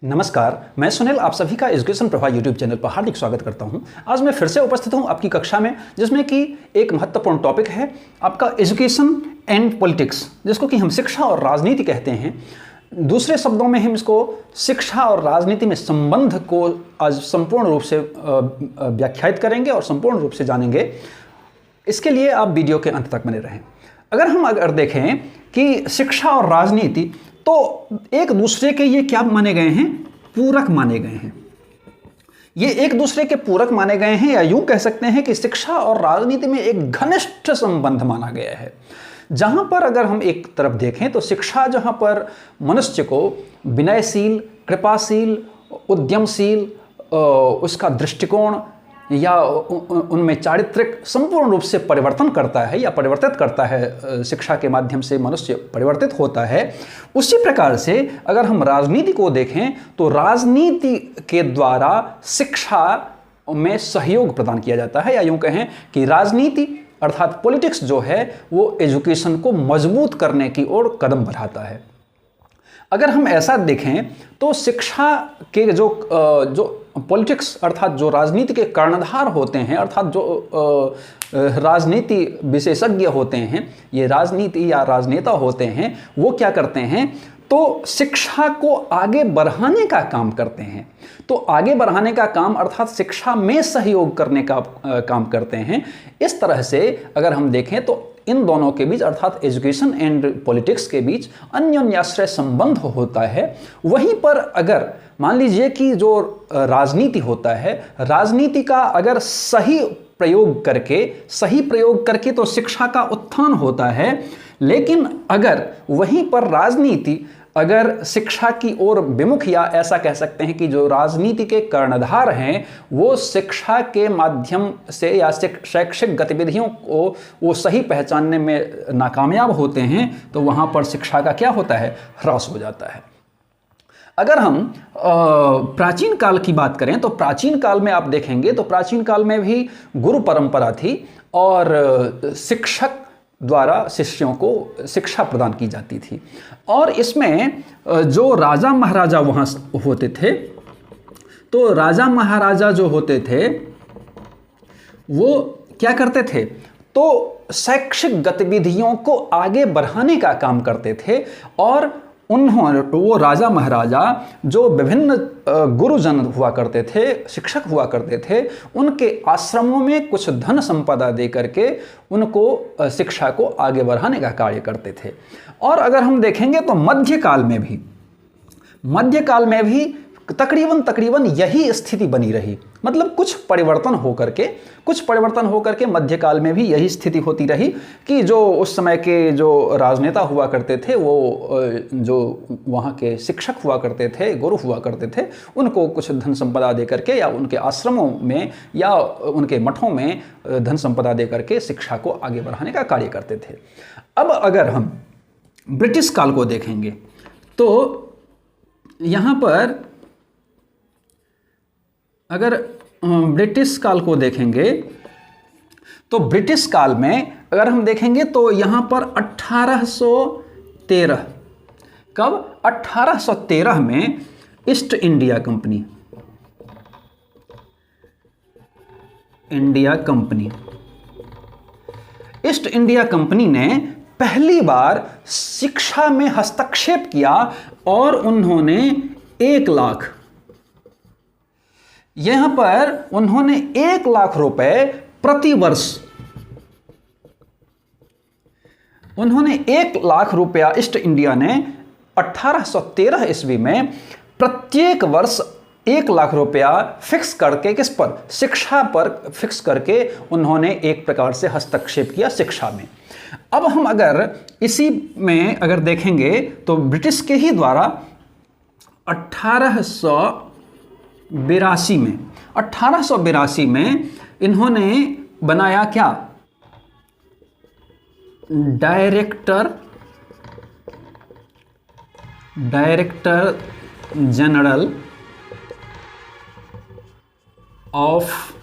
नमस्कार, मैं सुनील आप सभी का एजुकेशन प्रभा यूट्यूब चैनल पर हार्दिक स्वागत करता हूं। आज मैं फिर से उपस्थित हूं आपकी कक्षा में, जिसमें कि एक महत्वपूर्ण टॉपिक है आपका एजुकेशन एंड पॉलिटिक्स, जिसको कि हम शिक्षा और राजनीति कहते हैं। दूसरे शब्दों में हम इसको शिक्षा और राजनीति में संबंध को आज संपूर्ण रूप से व्याख्यायित करेंगे और संपूर्ण रूप से जानेंगे। इसके लिए आप वीडियो के अंत तक बने रहें। अगर देखें कि शिक्षा और राजनीति तो एक दूसरे के ये क्या माने गए हैं, पूरक माने गए हैं। ये एक दूसरे के पूरक माने गए हैं, या यूं कह सकते हैं कि शिक्षा और राजनीति में एक घनिष्ठ संबंध माना गया है। जहां पर अगर हम एक तरफ देखें तो शिक्षा जहां पर मनुष्य को विनयशील, कृपाशील, उद्यमशील, उसका दृष्टिकोण या उनमें चारित्रिक संपूर्ण रूप से परिवर्तन करता है या परिवर्तित करता है, शिक्षा के माध्यम से मनुष्य परिवर्तित होता है। उसी प्रकार से अगर हम राजनीति को देखें तो राजनीति के द्वारा शिक्षा में सहयोग प्रदान किया जाता है, या यूं कहें कि राजनीति अर्थात पॉलिटिक्स जो है वो एजुकेशन को मजबूत करने की ओर कदम बढ़ाता है। अगर हम ऐसा देखें तो शिक्षा के जो पॉलिटिक्स अर्थात जो राजनीति के कर्णधार होते हैं, अर्थात जो राजनीति विशेषज्ञ होते हैं, ये राजनीति या राजनेता होते हैं, वो क्या करते हैं तो शिक्षा को आगे बढ़ाने का काम करते हैं। तो आगे बढ़ाने का काम अर्थात शिक्षा में सहयोग करने का काम करते हैं। इस तरह से अगर हम देखें तो इन दोनों के बीच अर्थात एजुकेशन एंड पॉलिटिक्स के बीच अन्योन्याश्रय संबंध होता है। वहीं पर अगर मान लीजिए कि जो राजनीति होता है, राजनीति का अगर सही प्रयोग करके तो शिक्षा का उत्थान होता है। लेकिन अगर वहीं पर राजनीति अगर शिक्षा की ओर विमुख, या ऐसा कह सकते हैं कि जो राजनीति के कर्णधार हैं वो शिक्षा के माध्यम से या शैक्षिक गतिविधियों को वो सही पहचानने में नाकामयाब होते हैं, तो वहाँ पर शिक्षा का क्या होता है, ह्रास हो जाता है। अगर हम प्राचीन काल की बात करें तो प्राचीन काल में आप देखेंगे तो प्राचीन काल में भी गुरु परंपरा थी और शिक्षक द्वारा शिष्यों को शिक्षा प्रदान की जाती थी। और इसमें जो राजा महाराजा वहाँ होते थे, तो राजा महाराजा जो होते थे वो क्या करते थे, तो शैक्षिक गतिविधियों को आगे बढ़ाने का काम करते थे। और वो राजा महाराजा जो विभिन्न गुरुजन हुआ करते थे, शिक्षक हुआ करते थे, उनके आश्रमों में कुछ धन संपदा दे करके उनको शिक्षा को आगे बढ़ाने का कार्य करते थे। और अगर हम देखेंगे तो मध्यकाल में भी तकरीबन यही स्थिति बनी रही। मतलब कुछ परिवर्तन होकर के मध्यकाल में भी यही स्थिति होती रही कि जो उस समय के जो राजनेता हुआ करते थे, वो जो वहाँ के शिक्षक हुआ करते थे, गुरु हुआ करते थे, उनको कुछ धन संपदा दे करके या उनके आश्रमों में या उनके मठों में धन संपदा दे करके शिक्षा को आगे बढ़ाने का कार्य करते थे। अब अगर हम ब्रिटिश काल को देखेंगे तो यहाँ पर अगर ब्रिटिश काल को देखेंगे तो ब्रिटिश काल में अगर हम देखेंगे तो यहाँ पर 1813 कब 1813 में ईस्ट इंडिया कंपनी ने पहली बार शिक्षा में हस्तक्षेप किया और उन्होंने 1 लाख, यहां पर उन्होंने 1 लाख रुपए प्रति वर्ष, उन्होंने 1 लाख रुपया ईस्ट इंडिया ने 1813 ईस्वी में प्रत्येक वर्ष 1 लाख रुपया फिक्स करके, किस पर, शिक्षा पर फिक्स करके उन्होंने एक प्रकार से हस्तक्षेप किया शिक्षा में। अब हम अगर इसी में अगर देखेंगे तो ब्रिटिश के ही द्वारा 1882 में इन्होंने बनाया क्या, डायरेक्टर जनरल ऑफ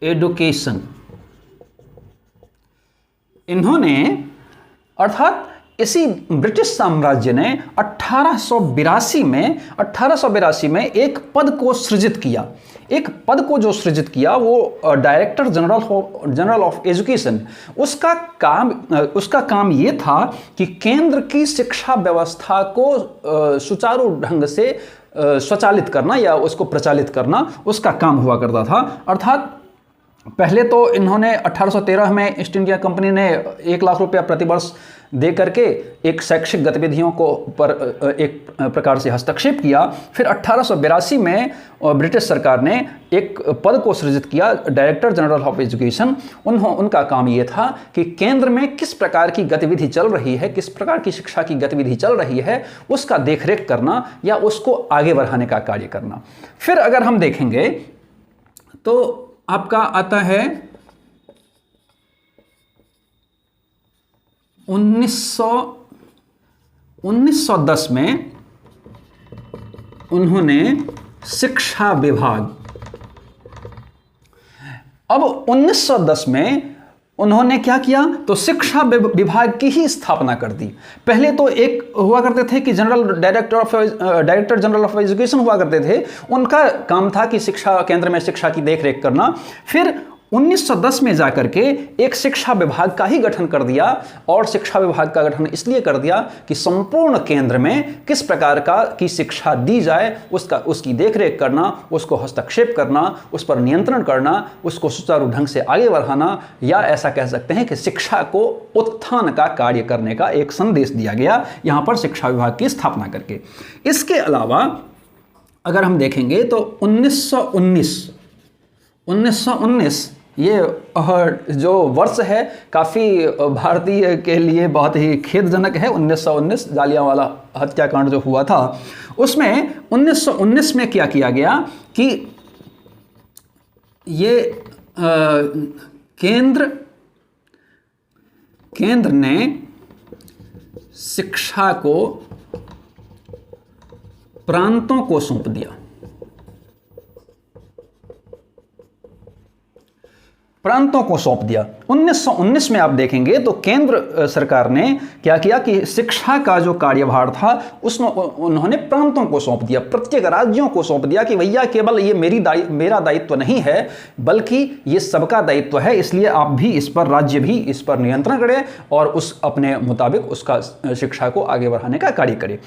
एजुकेशन। इन्होंने अर्थात इसी ब्रिटिश साम्राज्य ने 1882 में एक पद को सृजित किया। एक पद को जो सृजित किया वो डायरेक्टर जनरल ऑफ एजुकेशन। उसका काम ये था कि केंद्र की शिक्षा व्यवस्था को सुचारू ढंग से स्वचालित करना या उसको प्रचालित करना उसका काम हुआ करता था। अर्थात पहले तो इन्होंने 1813 में ईस्ट इंडिया कंपनी ने 1 लाख रुपया प्रतिवर्ष दे करके एक शैक्षिक गतिविधियों को पर एक प्रकार से हस्तक्षेप किया। फिर 1882 में ब्रिटिश सरकार ने एक पद को सृजित किया, डायरेक्टर जनरल ऑफ एजुकेशन। उनका काम ये था कि केंद्र में किस प्रकार की गतिविधि चल रही है, किस प्रकार की शिक्षा की गतिविधि चल रही है, उसका देखरेख करना या उसको आगे बढ़ाने का कार्य करना। फिर अगर हम देखेंगे तो आपका आता है 1910 में उन्होंने शिक्षा विभाग, अब 1910 में उन्होंने क्या किया तो शिक्षा विभाग की ही स्थापना कर दी। पहले तो एक हुआ करते थे कि डायरेक्टर जनरल ऑफ एजुकेशन हुआ करते थे, उनका काम था कि शिक्षा केंद्र में शिक्षा की देखरेख करना। फिर 1910 में जाकर के एक शिक्षा विभाग का ही गठन कर दिया, और शिक्षा विभाग का गठन इसलिए कर दिया कि संपूर्ण केंद्र में किस प्रकार की शिक्षा दी जाए उसकी देखरेख करना, उसको हस्तक्षेप करना, उस पर नियंत्रण करना, उसको सुचारू ढंग से आगे बढ़ाना, या ऐसा कह सकते हैं कि शिक्षा को उत्थान का कार्य करने का एक संदेश दिया गया यहां पर शिक्षा विभाग की स्थापना करके। इसके अलावा अगर हम देखेंगे तो 1919 ये जो वर्ष है काफ़ी भारतीय के लिए बहुत ही खेदजनक है। 1919 जालियांवाला हत्याकांड जो हुआ था, उसमें 1919 में क्या किया गया कि ये केंद्र ने शिक्षा को प्रांतों को सौंप दिया। प्रांतों को सौंप दिया। 1919 में आप देखेंगे तो केंद्र सरकार ने क्या किया कि शिक्षा का जो कार्यभार था उसमें उन्होंने प्रांतों को सौंप दिया, प्रत्येक राज्यों को सौंप दिया कि भैया केवल ये मेरा दायित्व नहीं है, बल्कि ये सबका दायित्व है, इसलिए आप भी इस पर, राज्य भी इस पर नियंत्रण करें और उस अपने मुताबिक उसका शिक्षा को आगे बढ़ाने का कार्य करें।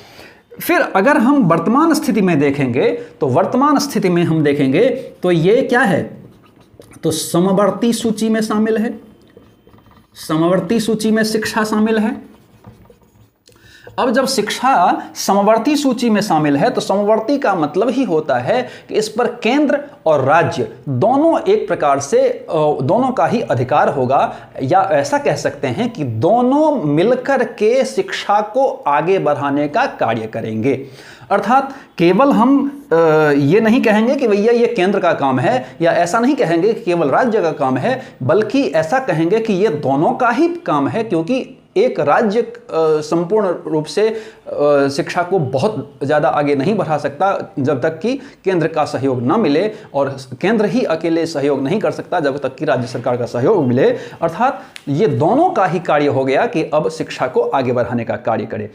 फिर अगर हम वर्तमान स्थिति में देखेंगे तो वर्तमान स्थिति में हम देखेंगे तो ये क्या है तो समवर्ती सूची में शामिल है, समवर्ती सूची में शिक्षा शामिल है। अब जब शिक्षा समवर्ती सूची में शामिल है तो समवर्ती का मतलब ही होता है कि इस पर केंद्र और राज्य दोनों एक प्रकार से दोनों का ही अधिकार होगा, या ऐसा कह सकते हैं कि दोनों मिलकर के शिक्षा को आगे बढ़ाने का कार्य करेंगे। अर्थात केवल हम ये नहीं कहेंगे कि भैया ये केंद्र का काम है, या ऐसा नहीं कहेंगे कि केवल राज्य का काम है, बल्कि ऐसा कहेंगे कि ये दोनों का ही काम है, क्योंकि एक राज्य संपूर्ण रूप से शिक्षा को बहुत ज़्यादा आगे नहीं बढ़ा सकता जब तक कि केंद्र का सहयोग ना मिले, और केंद्र ही अकेले सहयोग नहीं कर सकता जब तक कि राज्य सरकार का सहयोग मिले। अर्थात ये दोनों का ही कार्य हो गया कि अब शिक्षा को आगे बढ़ाने का कार्य करे।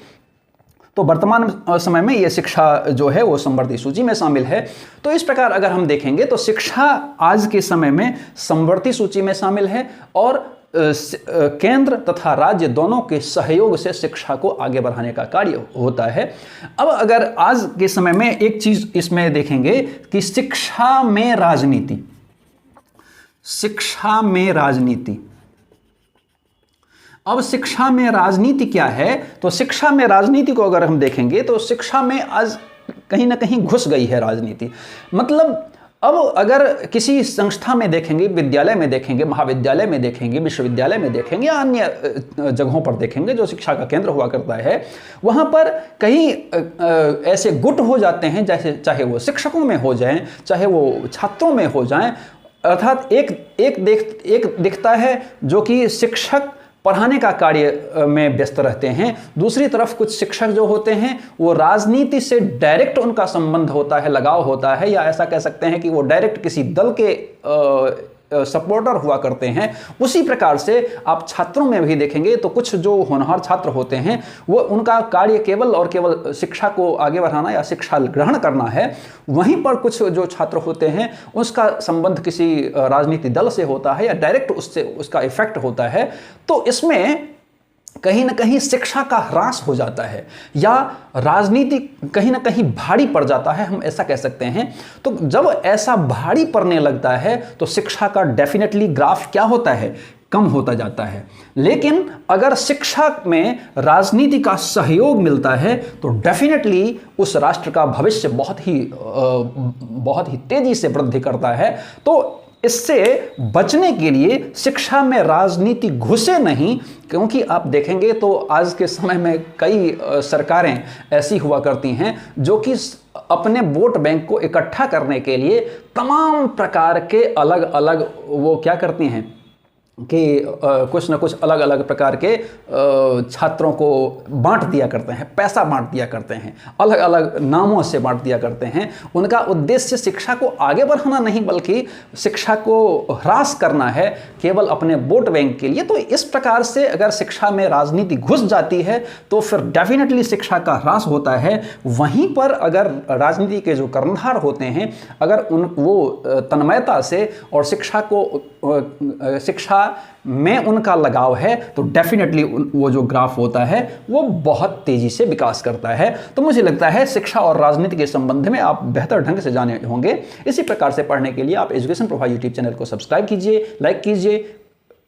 तो वर्तमान समय में ये शिक्षा जो है वो समवर्ती सूची में शामिल है। तो इस प्रकार अगर हम देखेंगे तो शिक्षा आज के समय में समवर्ती सूची में शामिल है, और केंद्र तथा राज्य दोनों के सहयोग से शिक्षा को आगे बढ़ाने का कार्य होता है। अब अगर आज के समय में एक चीज इसमें देखेंगे कि शिक्षा में राजनीति, शिक्षा में राजनीति। अब शिक्षा में राजनीति क्या है तो शिक्षा में राजनीति को अगर हम देखेंगे तो शिक्षा में आज कहीं ना कहीं घुस गई है राजनीति। मतलब अब अगर किसी संस्था में देखेंगे, विद्यालय में देखेंगे, महाविद्यालय में देखेंगे, विश्वविद्यालय में देखेंगे, या अन्य जगहों पर देखेंगे जो शिक्षा का केंद्र हुआ करता है, वहाँ पर कई ऐसे गुट हो जाते हैं, जैसे चाहे वो शिक्षकों में हो जाएं, चाहे वो छात्रों में हो जाएं। अर्थात एक दिखता है जो कि शिक्षक पढ़ाने का कार्य में व्यस्त रहते हैं, दूसरी तरफ कुछ शिक्षक जो होते हैं वो राजनीति से डायरेक्ट उनका संबंध होता है, लगाव होता है, या ऐसा कह सकते हैं कि वो डायरेक्ट किसी दल के सपोर्टर हुआ करते हैं, उसी प्रकार से आप छात्रों में भी देखेंगे तो कुछ जो होनहार छात्र होते हैं वो उनका कार्य केवल और केवल शिक्षा को आगे बढ़ाना या शिक्षा ग्रहण करना है। वहीं पर कुछ जो छात्र होते हैं उसका संबंध किसी राजनीतिक दल से होता है या डायरेक्ट उससे उसका इफेक्ट होता है। तो इसमें कहीं ना कहीं शिक्षा का ह्रास हो जाता है या राजनीति कहीं ना कहीं भारी पड़ जाता है, हम ऐसा कह सकते हैं। तो जब ऐसा भारी पड़ने लगता है तो शिक्षा का डेफिनेटली ग्राफ क्या होता है, कम होता जाता है। लेकिन अगर शिक्षा में राजनीति का सहयोग मिलता है तो डेफिनेटली उस राष्ट्र का भविष्य बहुत ही तेजी से वृद्धि करता है। तो इससे बचने के लिए शिक्षा में राजनीति घुसे नहीं, क्योंकि आप देखेंगे तो आज के समय में कई सरकारें ऐसी हुआ करती हैं जो कि अपने वोट बैंक को इकट्ठा करने के लिए तमाम प्रकार के अलग अलग वो क्या करती हैं कि कुछ ना कुछ अलग अलग प्रकार के छात्रों को बांट दिया करते हैं, पैसा बांट दिया करते हैं, अलग अलग नामों से बांट दिया करते हैं। उनका उद्देश्य शिक्षा को आगे बढ़ाना नहीं बल्कि शिक्षा को ह्रास करना है, केवल अपने वोट बैंक के लिए। तो इस प्रकार से अगर शिक्षा में राजनीति घुस जाती है तो फिर डेफिनेटली शिक्षा का ह्रास होता है। वहीं पर अगर राजनीति के जो कर्णधार होते हैं अगर वो तन्मयता से और शिक्षा में उनका लगाव है तो डेफिनेटली वो जो ग्राफ होता है वो बहुत तेजी से विकास करता है। तो मुझे लगता है शिक्षा और राजनीति के संबंध में आप बेहतर ढंग से जाने होंगे। इसी प्रकार से पढ़ने के लिए आप एजुकेशन प्रभा यूट्यूब चैनल को सब्सक्राइब कीजिए, लाइक कीजिए,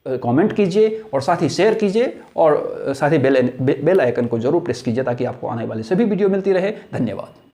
कमेंट कीजिए और साथ ही शेयर कीजिए और साथ ही बेल आइकन को जरूर प्रेस कीजिए ताकि आपको आने वाली सभी वीडियो मिलती रहे। धन्यवाद।